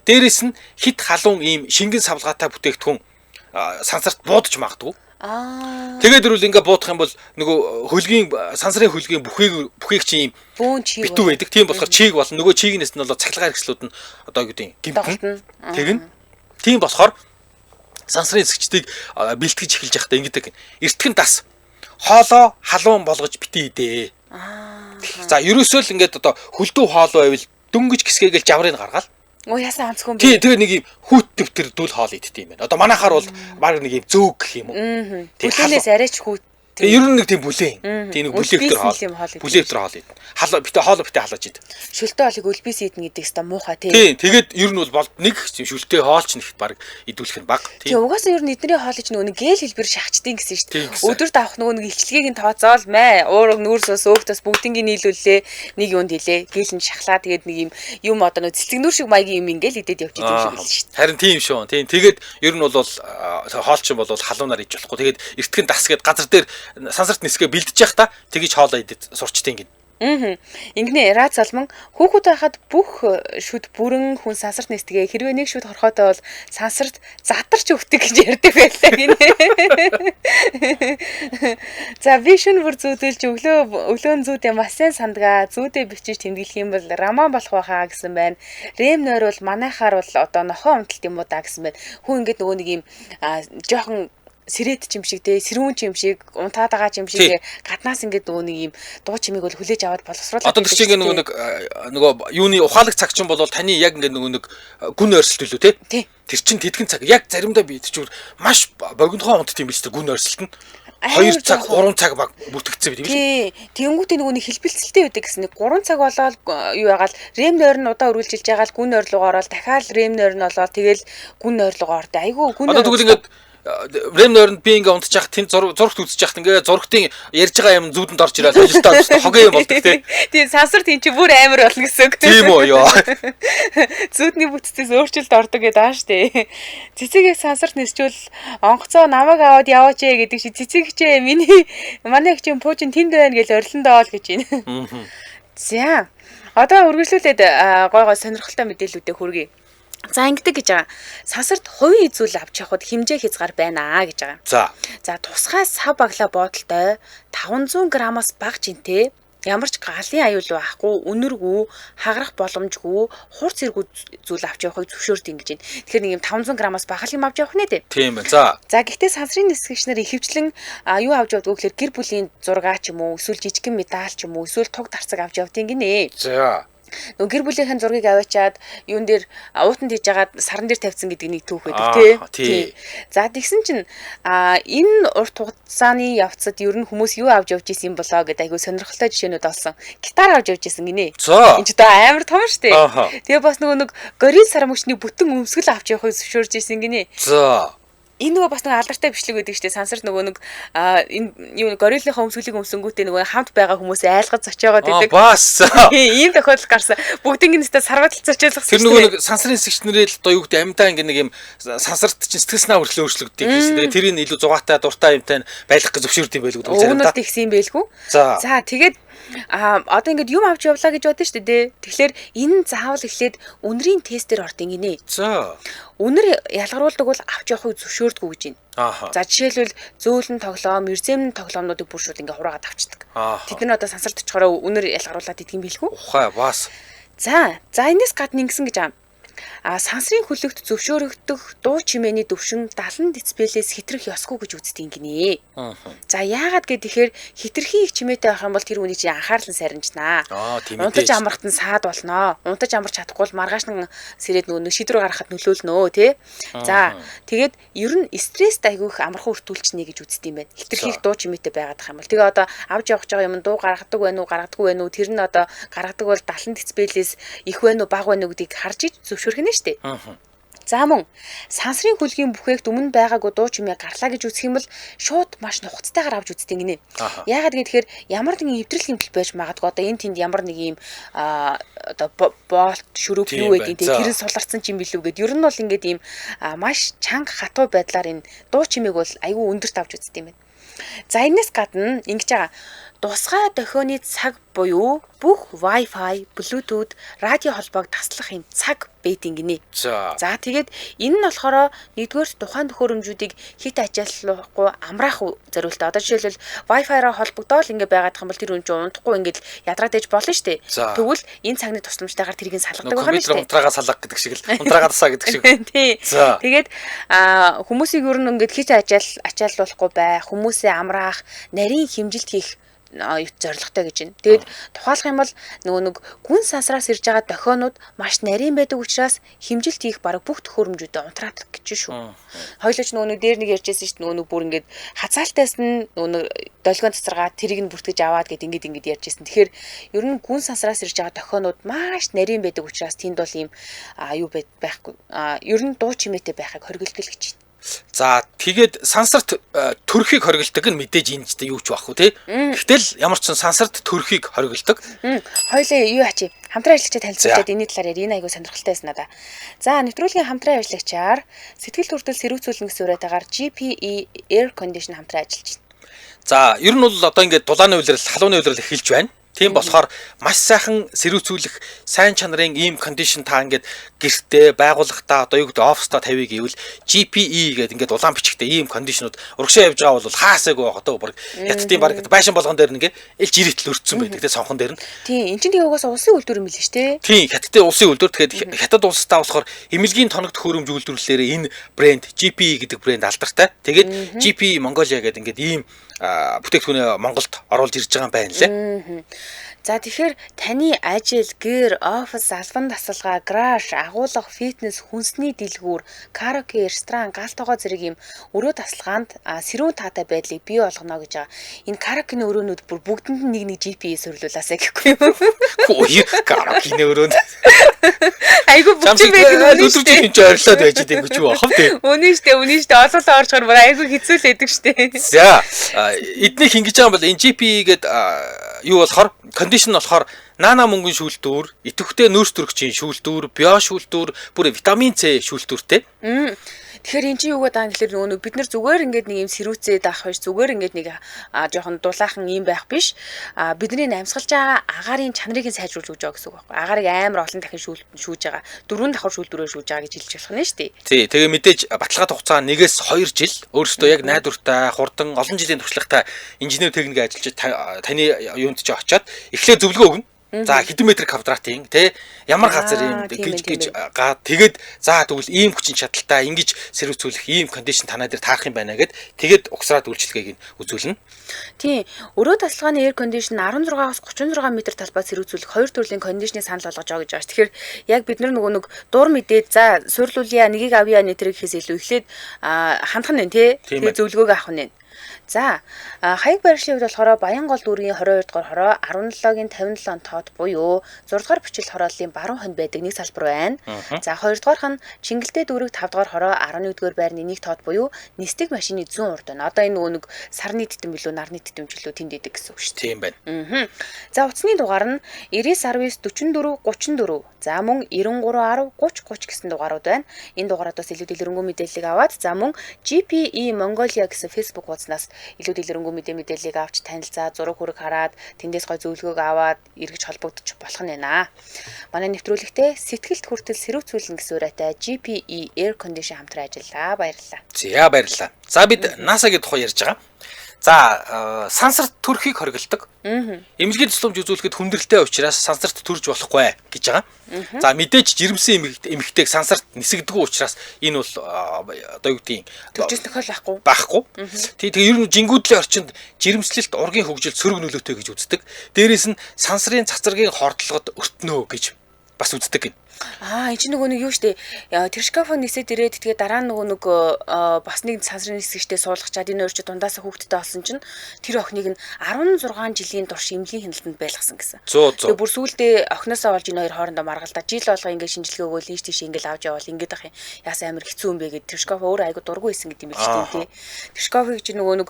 Дээрээс нь хит халуун ийм шингэн савлгаатай бүтээгдэхүүн сансарт буудаж магадгүй. Тэгээд ирвэл ингээ буудах юм бол нөгөө сансрын хөлгийн бүхийг чинь юм битүү байдаг. Тийм болохоор чийг болно. Нөгөө чигнээс нь бол цахилгаан хэрэгслүүд нь одоо юу гэдэг гимтэн. Тэгнь. Тийм болохоор сансрын эсгчдийг бэлтгэж эхэлж явахдаа ингэдэг. Эртгэн дас. Хоолоо халуун болгож битээ идээ. За ерөөсөө л ингээд одоо хөлдөө хоол байвал дөнгөж гисгээгээл жаврыг гаргаал. Яасан амцгүй юм бэ? Тий, тэгээ нэг юм хүүт төвтөр дүүл хоол идэх юм байна. Одоо манайхаар бол баг нэг юм зөөг гэх юм уу. Бүлээнээс арайч хүүт. Тэгээ ер нь нэг тийм бүлээн. Тийм нэг бүлэвтер хоол. Бүлэвтер хоол идэх. Хоолоо битээ халааж идэх. Шүлтэй хоолыг өлбис идэх гэдэг хэвээр муухай тий. Тий, тэгээд ер нь бол нэг шүлтэй хоолч нэгт баг идүүлэх нь баг. Тий, угаасаа ер нь эдний хоолыг нөгөө гэл хэлбэр шахчдیں۔ Гэсэн шүү дээ. Өдөрт авах нөгөө илчлэгийг нь тооцоол мэ. Уурга нүүрсөөс өөхтөөс бүгднийг нийлүүллээ. Нэг юунд хэлээ. Гэл нь шахлаа тэгээд нэг юм одоо нөгөө цэцлэгнүүр шиг маягийн юм ингээл идээд явчих юм шиг л шүү дээ. Харин тийм шүү. Тийм. Тэгээд ер нь бол хоолчин бол халуунаар иж болохгүй. Тэгээд эртгэн дас гээд газар дээр сансарт нисгээ бэлдэж явах та тэгж хоолоо идэж сурчтیں۔ Ингэнэ Рад Салман хүүхэд байхад бүх шүд бүрэн хүн сансарт нисдэгэ хэрвээ нэг шүд хорхотой бол сансарт задарч өгдөг гэж ярьдаг байлаа гинэ. За би шүн бүр зүүдэлж өглөөн зүүдээ маш сайн сандгаа зүүдээ бичиж тэмдэглэх юм бол раман болох байхаа гэсэн байна. Рэм нойр бол манайхаар бол одоо нохоо унталт юм уу да гэсэн байна. Хүн ингэдэг нөгөө нэг юм жоохон сэрэд ч юм шиг те сэрүүн ч юм шиг унтаад байгаа ч юм шиг гаднаас ингээд нөгөө нэг юм дуу чимээг бол хүлээж аваад боловсруулаад одоо тэр чинь нөгөө юуны ухаалаг цаг чинь бол таны яг ингээд нөгөө нэг гүн ойрсолт үлээ те тэр чинь тэтгэн цаг яг заримдаа би тэр чинь маш богинохоо унтд юм биш тэр гүн ойрсолт нь 2 цаг 3 цаг баг бүртгэгдсэн байт юм биш. Тэнгүүтээ нөгөө нэг хэлбэлцэлтэй байдаг гэсэн нэг 3 цаг болоод юу ягаал рэм нойр нь удаа өргөлжилж ягаал гүн ойрлогоо ороод дахиад рэм нойр нь олоод тэгэл гүн ойрлогоо ордог. Айгүй гүн одоо тэгвэл ингээд рэм нойронд би ингээ унтчих тэнд зурагт үзэж яхад ингээ зурагтын ярьж байгаа юм зүүдэнд орж ирээд ажилтаа хогийн юм болдог тий. Тийм сансар тийм чи бүр амар болно гэсэн үг. Тийм үү ёо. Зүүдний бүтцээс өөрчлөлт ордог гэдэг аа штэ. Цэцэгийг сансарт нисчвэл онгоцоо намайг аваад яваач гэдэг чи цэцэг чээ манай их чинь пуужин тэнд байна гэж орилондоо л гэж байна. За одоо үргэлжлүүлээд гой гой сонирхолтой мэдээллүүдээ хүргэе. За ингэдэг гэж байгаа. Сансарт хувийн үзүүл авч явахад хэмжээ хязгаар байна гэж байгаа. За тусгай сав баглаа буудалтай 500 граммаас бага жинтэй ямар ч галын аюул байхгүй, үнэргүй, хагарах боломжгүй, хурц зэрэг зүйл авч явахыг зөвшөөрдөг гэж байна. Тэгэхээр нэг юм 500 граммаас бага юм авч явах нэ дээ. Тийм байна. За гэхдээ сансрын нисгэгч нар ихэвчлэн юу авч явдаг вэ гэхээр гэр бүлийн зураг ч юм уу, эсвэл жижигхэн медаль ч юм уу, эсвэл туг тарцаг авч явдаг гинэ. За нөгөө гэр бүлийнхэн зургийг аваачаад юун дээр уутанд хийж агаад саран дээр тавьсан гэдэг нэг түүх байдаг тий. За тэгсэн чинь энэ урт хугацааны явцад ер нь хүмүүс юу авч явж исэн юм болоо гэдэг айгүй сонирхолтой жишээнүүд олсон. Гитар авч явж исэн гинэ. Энд ч одоо амар том штэ. Тэгээ бас нөгөө нэг горил сарамгчны бүтэн өмсгөл авч явахыг зөвшөөрж исэн гинэ. За энэ нөгөө бас нэг алдартай бичлэг байдаг штэ. Сансарт нөгөө нэг энэ юу гориллын өмсгөлийг өмсөнгүүтээ нөгөө хамт байгаа хүмүүсээ айлгаж зочоогоод идэг. Бас ийм тохиолдол гарсан. Бүгдийн нэстэ сарватал зочиолгосон. Тэр нөгөө нэг сансрын нисгэгч нарыг одоо юу гэдэг амьдаа ингээ нэг юм сансарт чинь сэтгэл санаа хүртэл өөрчлөгддөг гэсэн. Тэгээ тэрийг илүү зугаатай дуртай юмтай байлгах гэж зөвшөөрдөг юм байлгүй заримдаа. Уунууд ихсэн юм байлгүй. За тэгээд одоо ингээд юм авч явлаа гэж бодсон шүү дээ. Тэгэхээр энэ заавал эхлээд үнэрийн тестээр ордог гинэ. За үнэр ялгаруулдаг бол авч явахыг зөвшөөрдгөө гэж байна. За жишээлбэл зөөлөн тоглоом, эрзэмн тоглоомнуудыг бүр шууд ингээ хураагаад авчдаг. Тэд нар одоо сансарт очихороо үнэр ялгаруулад идэх юм билгүй? Ухаа бас. За энэс гадна ингэсэн гэж байгаа. Сансрын хөлөгт зөвшөөрөгдөх дуу чимээний төвшин 70 децибелээс хитрэх ёсгүй гэж үздэг гинэ. За яагаад гэхээр хитрхийн их чимээтэй байх юм бол тэр хүний чинь анхаарлан сарничнаа. Унтаж амрахт нь саад болноо. Унтаж амарч чадахгүй бол маргааш нь сэрээд нөгөө шийдвэр гаргахад нөлөөлнө тий. За тэгээд ер нь стресст айгүйх амархан өртүүлчихнэ гэж үздэг юм байна. Хитрхийг дуу чимээтэй байгаад байх юм бол тэгээ одоо авч явах байгаа юм дуу гаргадаг байна уу, гаргадаггүй байна уу? Тэр нь одоо гаргадаг бол 70 децибелээс их байна уу, бага байна уу гэдгийг харж иж зөвшөөрөх нь штэ. За мөн сансрын хөлгийн бүхээгт өмнө байгаагүй дуу чимээ гарлаа гэж үзэх юм бол шууд маш нухацтайгаар авч үздэг гинэ. Яагаад гэхээр ямар нэгэн эвдрэл хэмтэл байж магадгүй одоо энэ тэнд ямар нэг юм одоо болт шүрүүп юу гэдэг тэрэн суларсан ч юм билүү гэд ер нь бол ингээд ийм маш чанга хатуу байдлаар энэ дуу чимээг бол айгүй өндөрт авч үздэг юм байна. За энэс гадна ингэж байгаа тусгай дохионы цаг буюу бүх Wi-Fi, Bluetooth, радио холбоог таслах юм цаг бэдинг гинэ. За тэгээд энэ нь болохоор нэгдүгээр тухайн төхөөрөмжүүдийг хит ачааллахгүй амраах зориултаа. Одоо жишээлбэл Wi-Fi-роо холбогдоод ингэ байгаад байгаа юм бол тэр хүн чинь унтахгүй ингээд ядраад ээж болно шүү дээ. Тэгвэл энэ цагны тусламжтайгаар тэрийг салгадаг байгаа юм шүү дээ. Унтраагаа салгах гэдэг шиг л унтраагаа тасаа гэдэг шиг. Тий. Тэгээд хүмүүсийг ер нь ингээд хит ачааллуулахгүй бай, хүмүүсээ амраах, нарийн хэмжилт хийх зорилготой гэж байна. Тэгээд тухайлах юм бол нөгөө нэг гүн сансраас ирж байгаа дохионууд маш нарийн байдаг учраас хэмжилт хийх бараг бүх төхөөрөмжүүдэд унтраадаг гэж шүү. Хоёулаач нөгөө нэг дээр нэг ярьжсэн шүү дээ. Нөгөө нэг бүр ингээд хазаалтаас нь нөгөө нэг долгион цацрагаа тэрийг нь бүртгэж аваад гэд ингээд ярьжсэн. Тэгэхээр ер нь гүн сансраас ирж байгаа дохионууд маш нарийн байдаг учраас тэнд бол ийм юу байхгүй. Ер нь дуу чимээтэй байхыг хоригдтол гэж байна. За тэгээд сансарт төрхийг хоригддаг нь мэдээж энэ ч юу ч байхгүй тий. Гэтэл ямар ч сансарт төрхийг хоригддаг. Хоёлаа юу ачи хамтран ажиллагчид танилцуулаад энэ талаар энэ айгуу сонирхолтой байсан надаа. За нэвтрүүлгийн хамтран ажиллагчаар сэтгэл хөдлөл сэрүүцүүлнэ гэсэн уриатаагаар GPE Air Condition хамтран ажиллаж байна. За ер нь бол одоо ингээд дулааны үйлрэл, халууны үйлрэл эхэлж байна. Тийм болохоор маш сайхан сэрүүцүүлэх сайн чанарын ийм кондишн та ингээд гэртээ байгууллагатаа одоо юу гэдэг оффистаа тавья гэвэл GPE гэдэг ингээд улаан бичгтэй ийм кондишнууд урагшаа явж байгаа бол хаасаагүй байх одоо баг хятадын баг байшин болгон дээр нэгэ элж ирэтл өрцсөн байдаг те сонхон дээр нь. Тийм эн чинь тэгээ угаасаа улсын үйлдвэр юм билээ шүү дээ. Тийм хятадын улсын үйлдвэр тэгэхээр хятад улстай болохоор эмнэлгийн тоног төхөөрөмж үйлдвэрлэлээр энэ брэнд GPE гэдэг брэнд алдартай. Тэгээд GPE Mongolia гэдэг ингээд ийм бүтээгдэхүүнээ Монголд оруулж ирж байгаа юм байна лээ. За тэгэхээр таны ажил, гэр, офис, албан тасалгаа, гараж, агуулга, фитнес, хүнсний дэлгүүр, караоке, ресторан, галт тогоо зэрэг юм өрөө тасалгаанд сэрүүн таатай байдлыг бий болгоно гэж байгаа. Энэ караокены өрөөнүүд бүр бүгдэнд нь нэг GPS сурлуулаасаа гэхгүй юу? Хөөе, караокены өрөөнд. Айгу бүгд байдаг нь өдөр чинь ойрлоод байж байгаа юм чи бахав тий. Үнэн штэ. Олоолаа орчхоор бүр айгу хэцүү л байдаг штэ. За, эднийг ингэж байгаа юм бол энэ GP гээд юу болохоор кондишн болохоор наана мөнгөн шүүлтүүр, идэвхтэй нөөц төрөгчийн шүүлтүүр, био шүүлтүүр, бүр витамин С шүүлтүүртэй. Тэгэхээр эн чинь юу гэдэг англиэр нөгөө бид нар зүгээр ингээд нэг юм сэрүүцээд авах биш, зүгээр ингээд нэг жоохон дулаахан юм байх биш. Бидний намсгалж байгаа агаарын чанарыг сайжруулж өгч байгаа гэсэн үг байхгүй. Агаарыг амар олон дахин шүүж байгаа. 4 давхар шүүлтүүрээр шүүж байгаа гэж хэлж болох нь шүү дээ. Тий, тэгээ мэдээж баталгаат хугацаа 1-2 жил өөрөөсөө яг найдвартай, хурдан, олон жилийн туршлагатай инженер техник ажиллаж таны юунд ч очиод эхлээд зөвлөгөө өгнө. За хэдэн метр квадратын те ямар газар юм гэж тэгээд за тэгвэл ийм хүчин чадалтай ингэж сэрүүцүүлэх ийм кондишн танаа дээр таах юм байна гэд тэгээд угсраад үйлчилгээг нь үзүүлнэ. Тийм. Өрөө тасалгааны air condition 16-аас 36 м талбай сэрүүцүүлэх хоёр төрлийн кондишнийг санал болгож байгаа гэж байна. Тэгэхээр яг бид нөгөө нэг дур мэдээд за суйрлуулъя нэгийг авъя нэтэрэг гэхээс илүү эхлээд хандах нь те тэгээд зөвлөгөөг авах нь. За хаяг байршлын хувьд болохоор Баянгол дүүргийн 22 дугаар хороо 17-гийн 57 тоод буюу 6 дугаар бичил хорооллын баруун хонд байдаг нэг салбар байна. За 2 дугаарх нь Чингэлтэй дүүрэг 5 дугаар хороо 11 дугаар байрны нэг тоод буюу нисдэг машины 100 урд байна. Одоо энэ нөгөө нэг сарны титэм билүү нарны титэм жилүү тэнд идэг гэсэн үг шүү дээ. Тийм байна. За утасны дугаар нь 99 44 34. За мөн 93 10 30 30 гэсэн дугаарууд байна. Энэ дугаараас илүү дэлгэрэнгүй мэдээллийг аваад за мөн GPE Mongolia гэсэн Facebook хуудаснаас илүү дэлгэрэнгүй мэдээллийг авч танилцаа зураг хүрэг хараад тэндээс гой зөвлөгөөг аваад эргэж холбогдож болох нь байна. Манай нэвтрүүлэгтээ сэтгэлд хүртэл сэрүүцүүлнэ гэсэн урайтай GPE Air Condition хамтран ажиллаа. Баярлалаа. За баярлалаа. За бид NASA-гийн тухай ярьж байгаа. За сансарт төрхийг хоригддаг. Эмнэлгийн тусламж үзүүлэхэд хүндрэлтэй учраас сансарт төрж болохгүй гэж байгаа. За мэдээж жирэмсэн эмэгтэйг сансарт нисэгдэггүй учраас энэ бол одоо юу гэдгийг төржис тохиол байхгүй. Тэгээ ер нь жингүүдлийн орчинд жирэмслэлт ургийн хөгжилд сөрөг нөлөөтэй гэж үздэг. Дээрээс нь сансрын цацрагийн хордлогод өртнөө гэж бас үздэг гин. Энэ чинь нөгөө нэг юу штэ Тершкафон нисээд ирээд тэгээ дараа нь нөгөө нэг бас нэг сансрын нисгчтэй суулгачаад энэ хоёр ч дундаасаа хүүхдтэй болсон чинь тэр охиныг нь 16 жилийн турш эмнэлгийн хяналтанд байлгасан гэсэн. Тэгээ бүр сүүлдээ охиноосоо олж энэ хоёр хоорондоо маргалдаа жил болго ингээд шинжилгээ өгөөл ийш тийш ингээд авч явал ингээд ах юм яасан амар хэцүү юм бэ гэд Тершкаф өөр айгу дургүй байсан гэдэг юм биш үү тий. Тершкафыг чинь нөгөө нэг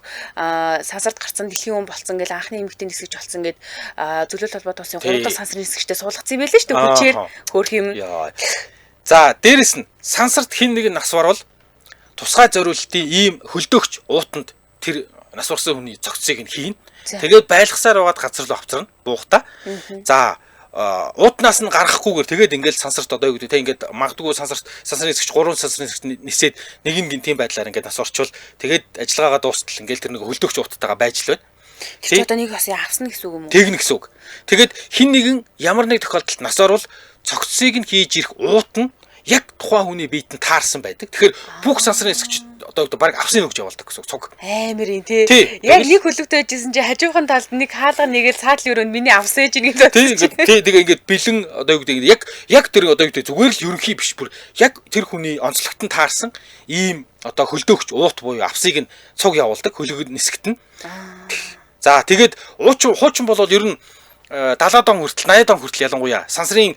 сансарт гарцсан дэлхийн хүн болцсон гэл анхны эмэгтэй нисгэж болцсон гэд зөвлөлт холбоо тоосын 3 дахь сансрын нисгчтэй суулгацсан юм байлээ шүү дээ хүчээр хөөх юм. За дээрэс нь сансарт хин нэг нас барвал тусгай зориултын ийм хөлдөөгч уутанд тэр нас барсан хүний цогцыг нь хийн. Тэгээд байлгасаар байгаад газар руу авчрна буухта. За уутнаас нь гарахгүйгээр тэгээд ингээд сансарт одоо юу гэдэг те ингээд магадгүй сансрын хэсэгч 3 сансрын хэсэгт нисээд нэг нь тийм байдлаар ингээд нас орчвол тэгээд ажиллагаагаа дуустал ингээд тэр нэг хөлдөөгч ууттайгаа байж л байна. Тэр одоо нэг бас авсан гэсэн үг юм уу? Тэгнэ гэсэн үг. Тэгээд хин нэгэн ямар нэг тохиолдолд нас орвол цогцсыг нь хийж ирэх уут нь яг тухайн хүний биед нь таарсан байдаг. Тэгэхээр бүх сансрын хэсэгч одоо баг авсан өгч явуулдаг гэсэн цог. Амар юм тий. Яг нэг хөлөгтэй байжсэн чинь хажуухан талд нэг хаалга нэгээд цаадлын өрөөнд миний авсан ээж нэг бодсон. Тий тэгээ ингээд бэлэн одоо юу гэдэг яг тэр одоо юу гэдэг зүгээр л ерөнхий биш бүр яг тэр хүний онцлогт нь таарсан ийм одоо хөлдөөгч уут буюу авсыг нь цог явуулдаг хөлөг нисгт нь. За тэгээд хуучин болол ер нь 70 он хүртэл 80 он хүртэл ялангуяа сансрын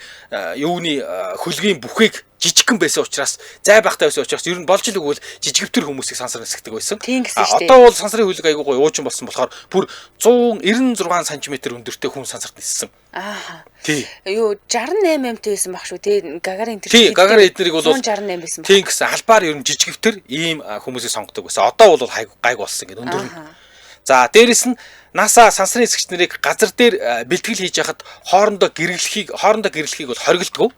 юуны хөлгийн бүхийг жижигхэн байсан учраас зай багтай байсан учраас ер нь болж л өгвөл жижигвтер хүмүүсийг сансар нисгдэг байсан. Одоо бол сансрын хөлөг айгуу гоё уучин болсон болохоор бүр 196 см өндөртэй хүн сансарт ниссэн. Тий. Юу 68 мм-тэй байсан баг шүү тий. Гагарин тэр. Тий, Гагарин эднэрийг бол 168 байсан баг. Тий гэсэн албаар ер нь жижигвтер ийм хүмүүсийг сонгодог байсан. Одоо бол гайг болсон гэдэг өндөр нь. За дээрэс нь NASA сансрын хэсэгч нарыг газар дээр бэлтгэл хийж яхад хоорондоо гэрлэхийг бол хоригддаг.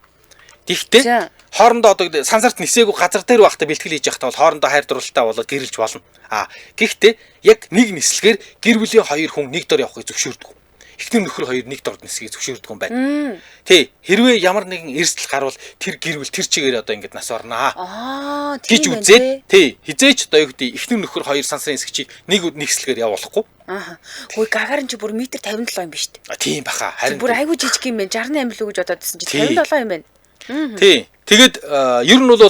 Тэгтээ хоорондоо одоо сансарт нисээгүй газар дээр байхдаа бэлтгэл хийж яхад бол хоорондоо хайр дурлалтай болоод гэрэлж болно. Гэхдээ яг нэг нислэгээр гэр бүлийн хоёр хүн нэг дор явахыг зөвшөөрдөг. эхнэр нөхөр хоёр нэг дорд нисгийг зөвшөөрдөг юм байна. Тий. Хэрвээ ямар нэгэн эрсдэл гарвал тэр гэрвэл тэр чигээр одоо ингэж нас орноо. Гэж үзээд тий. Хизээч одоо юу гэдэг эхнэр нөхөр хоёр сансрын нисгчийг нэг нэгслэгээр явуулахгүй. Хөөе гагаар нь чи бүр метр 57 юм биш үү? Тийм баха. Харин бүр айгүй жижиг юм байна. 68 л үү гэж бодоодсэн чи 57 юм байна. Тий. Тэгээд ер нь бол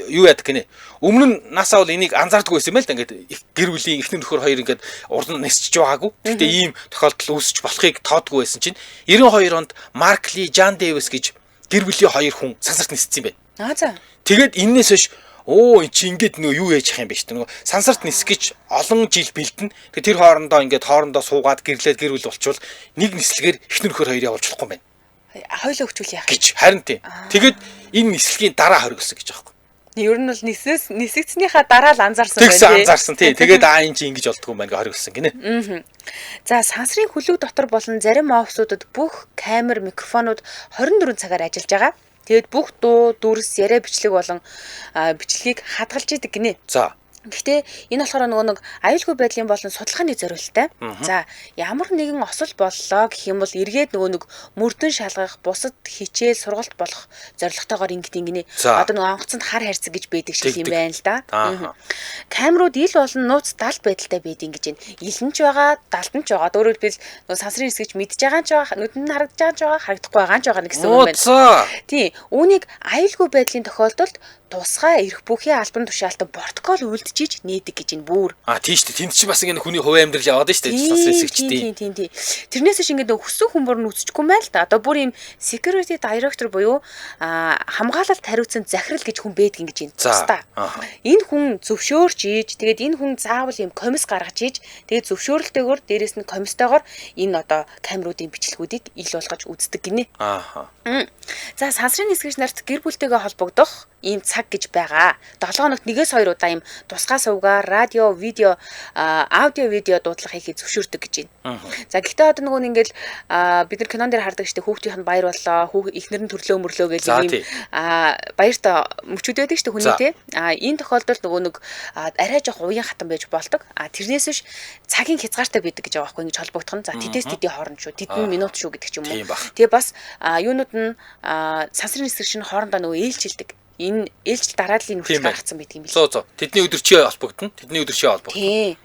юу яадаг гинэ. Өмнө нь насаа бол энийг анзаардаггүй байсан юм байл да. Ингээд гэр бүлийн эхнэр нөхөр хоёр ингээд урд нь нисчиж байгаагүй. Гэхдээ ийм тохиолдол үүсэж болохыг тоодгүй байсан чинь 92 онд Марк Ли, Жан Дэвис гэж гэр бүлийн хоёр хүн сансарт ниссэн юм байна. За. Тэгээд энээс хойш эн чи ингээд нөө юу яж ах юм бэ ч нөгөө сансарт нисэх гэж олон жил бэлдэн. Тэгээд тэр хоорондоо суугаад гэрлээд гэр бүл болчвол нэг нислэгээр эхнэр нөхөр хоёр явуулж болохгүй юм байна. Хойлоо хөвчүүл яах гэж харин тийм. Тэгээд энэ нислэгийн дараа хоригдсон гэж аахгүй. Ер нь бол нисэгцнийхаа дараа л анзаарсан байна тийм. Анзаарсан тийм. Тэгээд энэ чи ингэж болдгоо юм байна гэж хоригдсон гинэ. За сансрын хүлэг дотор болон зарим офсуудад бүх камер, микрофонууд 24 цагаар ажиллаж байгаа. Тэгээд бүх дуу, дүрс, яриа бичлэг болон бичлэгийг хадгалж идэг гинэ. За. Гэхдээ энэ болохоор нөгөө нэг аюулгүй байдлын болон судалгааны зорилттой. За ямар нэгэн осол боллоо гэх юм бол эргээд нөгөө нэг мөрдөн шалгах, бусад хичээл, сургалт болох зорилготойгоор ингэдэг гинэ. Одоо нөгөө онгоцонд хар хайрцаг гэж байдаг шиг юм байна л да. Камерууд ил болон нууц далд байдалтай байдаг гэж байна. Илэнч байгаа, далданч байгаа. Өөрөөр хэлбэл нөгөө сансрын нисгэж мэдж байгаа ч байгаа, нүдэнд харагдаж байгаа, харагдахгүй байгаа ч байгаа гэсэн үг байна. Тий. Үүнийг аюулгүй байдлын тохиолдолд тусгай эрх бүхий албан тушаалтан протокол үлдчихэж нээдэг гэж энэ бүр. Тийм шүү дээ. Тэнд чи бас ингэ хүний хувийн амьдрал яваад шүү дээ. Сансрын нисгчдийн. Тийм. Тэрнээс ч ингэ хүссэн хүмүүр нь үсчихгүй юм байл та. Одоо бүр юм security director буюу хамгаалалт хариуцсан захирал гэж хүн байдаг гэж энэ тусдаа. Энэ хүн зөвшөөрч ийж тэгээд энэ хүн заавал юм комисс гаргаж ийж тэгээд зөвшөөрөлтэйгээр дээрэс нь комисстойгоор энэ одоо камеруудын бичлэгүүдийг ил болгож үздэг гинэ. За сансрын нисгэж нарт гэр бүлтэйгээ холбогдох ийм цаг гэж байгаа. 7 хоногт 1-2 удаа ийм тусгай сувгаар радио, видео, аудио, видео дуудлага хийхийг зөвшөөрдөг гэж байна. За гэхдээ одоо нөгөө ингээл бид нар кинон дээр хардаг штэ хүүхдийнх нь баяр боллоо, эхнэр нь төрлөө мөрлөө гэж ийм баярт мөчүүд байдаг штэ хүний тий. Энэ тохиолдолд нөгөө нэг арай жоох уян хатан байж болдог. Тэрнээс биш цагийн хязгаартай байдаг гэж байгаа байхгүй ингэж холбогдох нь. За тэдээс тэдийн хооронд шүү, тэдэн минут шүү гэдэг ч юм уу. Тэгээ бас юунууд нь сансрын нисгэж шин хоорондоо нөгөө ээлжилдэг. Энэ ээлжил дарааллын нүхэл гаргацсан байдаг юм билээ. Зөө. Тэдний өдөрчөө холбогдно. Тийм.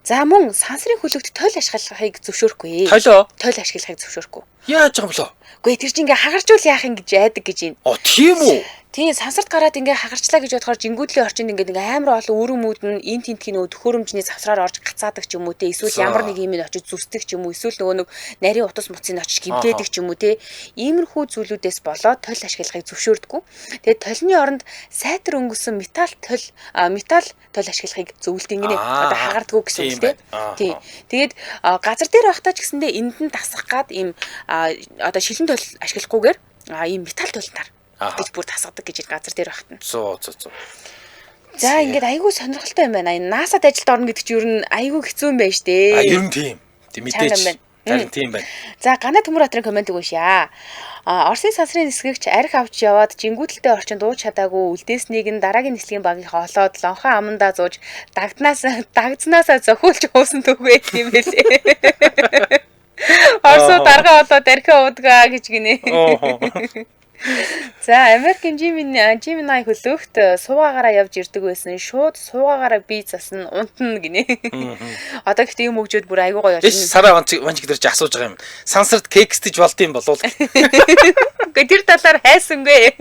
За мөн сансрын хүлэгт тойл ашиглахыг зөвшөөрөхгүй. Тойл ашиглахыг зөвшөөрөхгүй. Яаж юм блөө? Үгүй тэр чинь ингээ хагарчуул яах юм гэж айдаг гэж юм. Тийм үү? Тийм сансарт гараад ингээ хагарчлаа гэж бодохоор жингүүдлийн орчинд ингээ амар олон өрөмүүд нь эн тентхийн нөгөө төхөөрөмжний завсраар орж гацаадаг ч юм уу те эсвэл ямар нэг юм очиж зүсдэг ч юм уу эсвэл нөгөө нэг нарийн утас муцыг очиж гимтээдэг ч юм уу те иймэрхүү зүйлүүдээс болоод тойл ашиглахыг зөвшөөрдөггүй. Тэгээд толны оронд сайтар өнгөсөн металл тойл ашиглахыг зөвлөдөг гинэ. Одоо хагардггүй гэсэн үг те. Тийм. Тэгээд газар дээр байхдаа ч гэсэндээ энд нь тасах гад ийм одоо шилэн тойл ашиглахгүйгээр ийм металл тойлтаар гэж бүр тасгадаг гэж газар дээр багтана. Зөө. За ингээд айгүй сонирхолтой юм байна. NASA-д ажилд орно гэдэг чинь ер нь айгүй хэцүү юм байна штэ. Ер нь тийм. Мэдээч. Зарим тийм байна. За Ганаа Төмөр-Батрын коммент өгөөшья. Оросын сансрын нисгэгч арх авч яваад жингүүдэлтэй орчин дууж чадаагүй үлдээснийг нь дараагийн нислэгийн багийнхаа олоод лонхон амандаа зууж дагдснаасаа зохиулж хуусан төгөө юм бэлээ. Орсоо дарга болоод архиа уудгаа гэж гинэ. За Америкийн Gemini хөлөөгт суугаагаараа явж ирдэг байсан. Шууд суугаагаараа бие засна унтна гинэ. Одоо гэхдээ юм өгчөөд бүр айгуу гоё явж. Сараа ванч гэдэрч асууж байгаа юм. Сансарт кекстэж болд юм болов. Гэхдээ тэр талаар хайсангүй.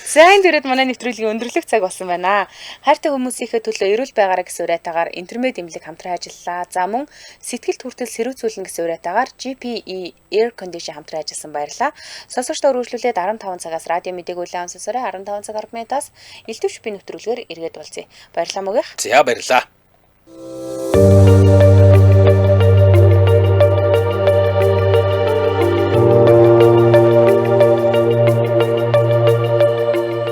За энэ дөрөд манай нэвтрүүлгийн өндөрлөх цаг болсон байна. Хайртай хүмүүсийнхээ төлөө эрүүл байгаарай гэсэн уриатаагаар интернет имлэг хамтран ажиллалаа. За мөн сэтгэл хүртэл сэрүүцүүлнэ гэсэн уриатаагаар GPE Air Condition хамтран ажилласан баярлалаа. Сонсогчдоо үргэлжлүүлээд 15 цагаас радио мэдээг үлээн сонсороо 15 цаг 10 минутаас элдв шүпийн нэвтрүүлгээр эргээд уулзъя. Баярлалаа мөгөх. За баярлалаа.